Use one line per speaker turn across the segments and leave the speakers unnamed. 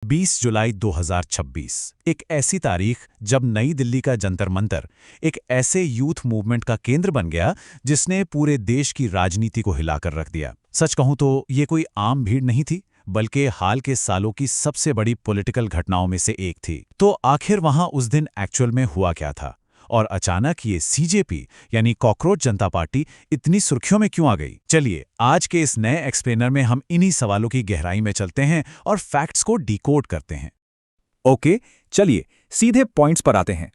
20 जुलाई 2026 एक ऐसी तारीख जब नई दिल्ली का जंतर मंतर एक ऐसे यूथ मूवमेंट का केंद्र बन गया जिसने पूरे देश की राजनीति को हिलाकर रख दिया। सच कहूं तो ये कोई आम भीड़ नहीं थी, बल्कि हाल के सालों की सबसे बड़ी पॉलिटिकल घटनाओं में से एक थी। तो आखिर वहां उस दिन एक्चुअल में हुआ क्या था और अचानक ये सीजेपी यानी कॉकरोच जनता पार्टी इतनी सुर्खियों में क्यों आ गई? चलिए आज के इस नए एक्सप्लेनर में हम इन्हीं सवालों की गहराई में चलते हैं और फैक्ट्स को डिकोड करते हैं।
ओके, चलिए सीधे पॉइंट्स पर आते हैं।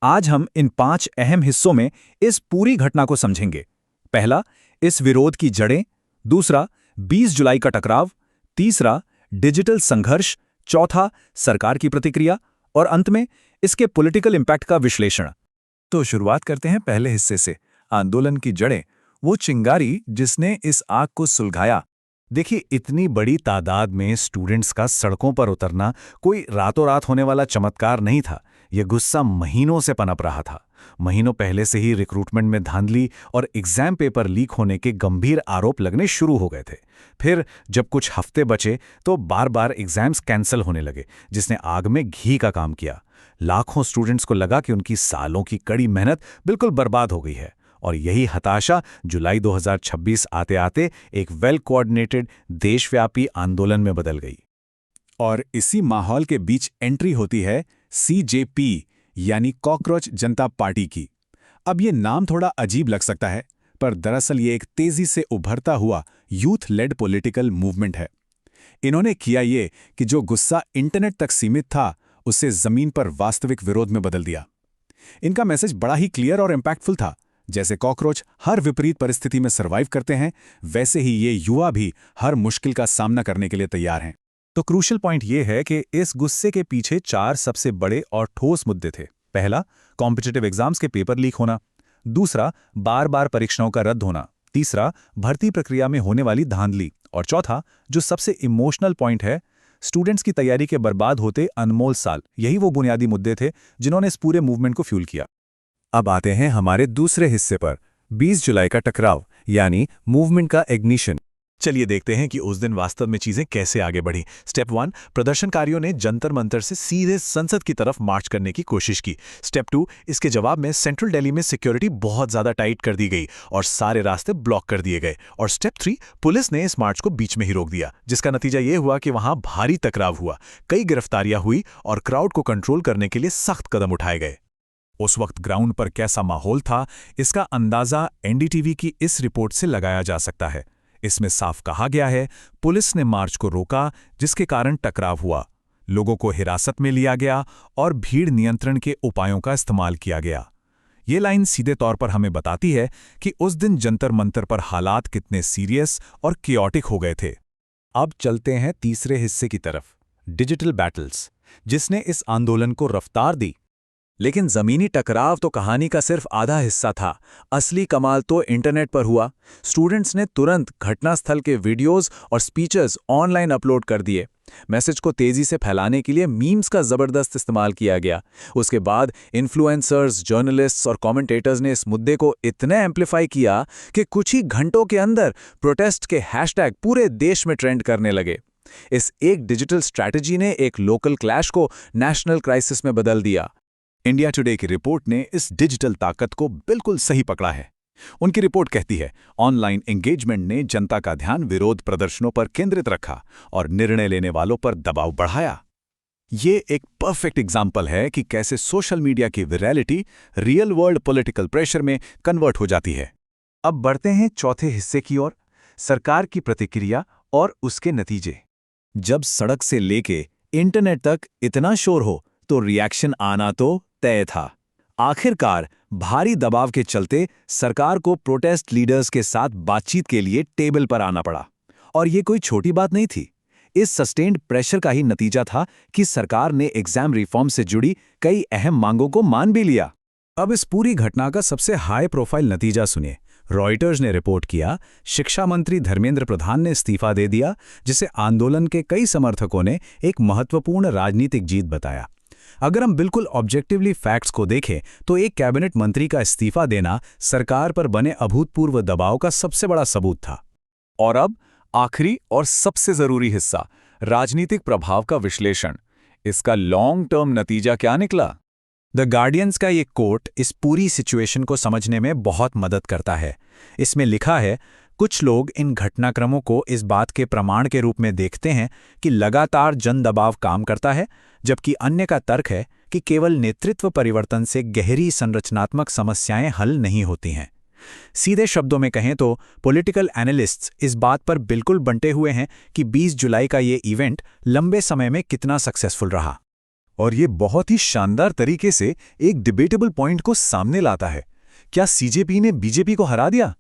आज हम इन 5 अहम हिस्सों में इस पूरी घटना को समझेंगे। पहला, इस विरोध की जड़ें। दूसरा, 20 जुलाई का टकराव। तीसरा, डिजिटल संघर्ष। चौथा, सरकार की प्रतिक्रिया। और अंत में इसके पॉलिटिकल इंपैक्ट का विश्लेषण। तो शुरुआत करते हैं पहले हिस्से से, आंदोलन की जड़ें, वो चिंगारी जिसने इस आग को सुलगाया।
देखिए, इतनी बड़ी तादाद में स्टूडेंट्स का सड़कों पर उतरना कोई रातों रात होने वाला चमत्कार नहीं था। यह गुस्सा महीनों से पनप रहा था। महीनों पहले से ही रिक्रूटमेंट में धांधली और एग्जाम पेपर लीक होने के गंभीर आरोप लगने शुरू हो गए थे। फिर जब कुछ हफ्ते बचे तो बार बार एग्जाम्स कैंसिल होने लगे, जिसने आग में घी का काम किया। लाखों स्टूडेंट्स को लगा कि उनकी सालों की कड़ी मेहनत बिल्कुल बर्बाद हो गई है। और यही हताशा जुलाई 2026 आते आते एक वेल कोऑर्डिनेटेड देशव्यापी आंदोलन में बदल गई।
और इसी माहौल के बीच एंट्री होती है सीजेपी यानी कॉकरोच जनता पार्टी की। अब ये नाम थोड़ा अजीब लग सकता है, पर दरअसल ये एक तेजी से उभरता हुआ यूथ लेड पॉलिटिकल मूवमेंट है। इन्होंने किया ये कि जो गुस्सा इंटरनेट तक सीमित था, उसे जमीन पर वास्तविक विरोध में बदल दिया। इनका मैसेज बड़ा ही क्लियर और इम्पैक्टफुल था। जैसे कॉकरोच हर विपरीत परिस्थिति में सर्वाइव करते हैं, वैसे ही ये युवा भी हर मुश्किल का सामना करने के लिए तैयार हैं। तो क्रूशियल पॉइंट ये है कि इस गुस्से के पीछे 4 सबसे बड़े और ठोस मुद्दे थे। पहला, कॉम्पिटिटिव एग्जाम्स के पेपर लीक होना। दूसरा, बार बार परीक्षाओं का रद्द होना। तीसरा, भर्ती प्रक्रिया में होने वाली धांधली। और चौथा, जो सबसे इमोशनल पॉइंट है, स्टूडेंट्स की तैयारी के बर्बाद होते अनमोल साल। यही वो बुनियादी मुद्दे थे जिन्होंने इस पूरे मूवमेंट को फ्यूल किया।
अब आते हैं हमारे दूसरे हिस्से पर, 20 जुलाई का टकराव यानी मूवमेंट का इग्निशन। चलिए देखते हैं कि उस दिन वास्तव में चीजें कैसे आगे बढ़ी। स्टेप 1, प्रदर्शनकारियों ने जंतर मंतर से सीधे संसद की तरफ मार्च करने की कोशिश की। स्टेप 2, इसके जवाब में सेंट्रल दिल्ली में सिक्योरिटी बहुत ज्यादा टाइट कर दी गई और सारे रास्ते ब्लॉक कर दिए गए। और स्टेप 3, पुलिस ने इस मार्च को बीच में ही रोक दिया, जिसका नतीजा ये हुआ कि वहां भारी टकराव हुआ, कई गिरफ्तारियां हुई और क्राउड को कंट्रोल करने के लिए सख्त कदम उठाए गए।
उस वक्त ग्राउंड पर कैसा माहौल था, इसका अंदाजा एनडीटीवी की इस रिपोर्ट से लगाया जा सकता है। इसमें साफ कहा गया है, पुलिस ने मार्च को रोका, जिसके कारण टकराव हुआ, लोगों को हिरासत में लिया गया और भीड़ नियंत्रण के उपायों का इस्तेमाल किया गया। ये लाइन सीधे तौर पर हमें बताती है कि उस दिन जंतर मंतर पर हालात कितने सीरियस और कियोटिक हो गए थे।
अब चलते हैं तीसरे हिस्से की तरफ, डिजिटल बैटल्स, जिसने इस आंदोलन को रफ्तार दी। लेकिन जमीनी टकराव तो कहानी का सिर्फ आधा हिस्सा था। असली कमाल तो इंटरनेट पर हुआ। स्टूडेंट्स ने तुरंत घटनास्थल के वीडियोस और स्पीचेस ऑनलाइन अपलोड कर दिए। मैसेज को तेजी से फैलाने के लिए मीम्स का जबरदस्त इस्तेमाल किया गया। उसके बाद इन्फ्लुएंसर्स, जर्नलिस्ट्स और कमेंटेटर्स ने इस मुद्दे को इतना एम्प्लीफाई किया कि कुछ ही घंटों के अंदर प्रोटेस्ट के हैशटैग पूरे देश में ट्रेंड करने लगे। इस एक डिजिटल स्ट्रैटेजी ने एक लोकल क्लैश को नेशनल क्राइसिस में बदल दिया।
इंडिया टुडे की रिपोर्ट ने इस डिजिटल ताकत को बिल्कुल सही पकड़ा है। उनकी रिपोर्ट कहती है, ऑनलाइन एंगेजमेंट ने जनता का ध्यान विरोध प्रदर्शनों पर केंद्रित रखा और निर्णय लेने वालों पर दबाव बढ़ाया। ये एक परफेक्ट एग्जाम्पल है कि कैसे सोशल मीडिया की virality real world political pressure में कन्वर्ट हो जाती है।
अब बढ़ते हैं चौथे हिस्से की ओर, सरकार की प्रतिक्रिया और उसके नतीजे।
जब सड़क से लेके इंटरनेट तक इतना शोर हो, तो रिएक्शन आना तो तय था। आखिरकार भारी दबाव के चलते सरकार को प्रोटेस्ट लीडर्स के साथ बातचीत के लिए टेबल पर आना पड़ा। और ये कोई छोटी बात नहीं थी। इस सस्टेन्ड प्रेशर का ही नतीजा था कि सरकार ने एग्जाम रिफॉर्म से जुड़ी कई अहम मांगों को मान भी लिया।
अब इस पूरी घटना का सबसे हाई प्रोफाइल नतीजा सुनिए। रॉयटर्स ने रिपोर्ट किया, शिक्षा मंत्री धर्मेंद्र प्रधान ने इस्तीफा दे दिया, जिसे आंदोलन के कई समर्थकों ने एक महत्वपूर्ण राजनीतिक जीत बताया। अगर हम बिल्कुल ऑब्जेक्टिवली फैक्ट्स को देखें तो एक कैबिनेट मंत्री का इस्तीफा देना सरकार पर बने अभूतपूर्व दबाव का सबसे बड़ा सबूत था।
और अब आखिरी और सबसे जरूरी हिस्सा,
राजनीतिक प्रभाव का विश्लेषण। इसका लॉन्ग टर्म नतीजा क्या निकला?
द गार्डियंस का ये कोट इस पूरी सिचुएशन को समझने में बहुत मदद करता है। इसमें लिखा है, कुछ लोग इन घटनाक्रमों को इस बात के प्रमाण के रूप में देखते हैं कि लगातार जन दबाव काम करता है, जबकि अन्य का तर्क है कि केवल नेतृत्व परिवर्तन से गहरी संरचनात्मक समस्याएं हल नहीं होती हैं। सीधे शब्दों में कहें तो पॉलिटिकल एनालिस्ट्स इस बात पर बिल्कुल बंटे हुए हैं कि 20 जुलाई का ये इवेंट लंबे समय में कितना सक्सेसफुल रहा।
और ये बहुत ही शानदार तरीके से एक डिबेटेबल पॉइंट को सामने लाता है। क्या सीजेपी ने बीजेपी को हरा दिया?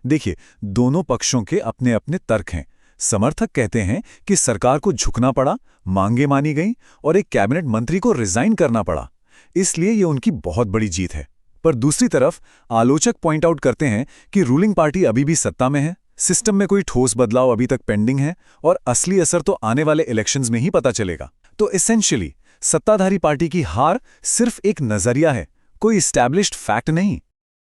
देखिए, दोनों पक्षों के अपने अपने तर्क हैं। समर्थक कहते हैं कि सरकार को झुकना पड़ा, मांगे मानी गईं और एक कैबिनेट मंत्री को रिजाइन करना पड़ा, इसलिए ये उनकी बहुत बड़ी जीत है। पर दूसरी तरफ आलोचक पॉइंट आउट करते हैं कि रूलिंग पार्टी अभी भी सत्ता में है, सिस्टम में कोई ठोस बदलाव अभी तक पेंडिंग है और असली असर तो आने वाले इलेक्शंस में ही पता चलेगा। तो एसेंशियली सत्ताधारी पार्टी की हार सिर्फ एक नजरिया है, कोई एस्टैब्लिश्ड फैक्ट नहीं।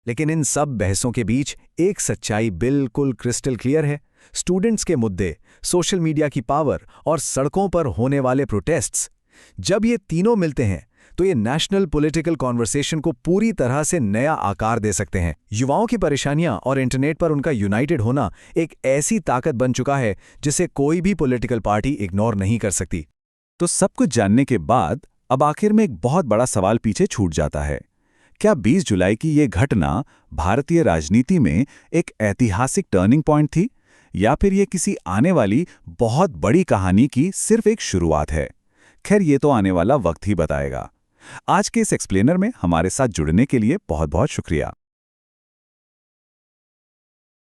लेकिन इन सब बहसों के बीच एक सच्चाई बिल्कुल क्रिस्टल क्लियर है। स्टूडेंट्स के मुद्दे, सोशल मीडिया की पावर और सड़कों पर होने वाले प्रोटेस्ट्स, जब ये तीनों मिलते हैं तो ये नेशनल पॉलिटिकल कॉन्वर्सेशन को पूरी तरह से नया आकार दे सकते हैं। युवाओं की परेशानियां और इंटरनेट पर उनका यूनाइटेड होना एक ऐसी ताकत बन चुका है जिसे कोई भी पॉलिटिकल पार्टी इग्नोर नहीं कर सकती।
तो सब कुछ जानने के बाद अब आखिर में एक बहुत बड़ा सवाल पीछे छूट जाता है। क्या 20 जुलाई की ये घटना भारतीय राजनीति में एक ऐतिहासिक टर्निंग पॉइंट थी, या फिर ये किसी आने वाली बहुत बड़ी कहानी की सिर्फ एक शुरुआत है? खैर, ये तो आने वाला वक्त ही बताएगा। आज के इस एक्सप्लेनर में हमारे साथ जुड़ने के लिए बहुत बहुत शुक्रिया।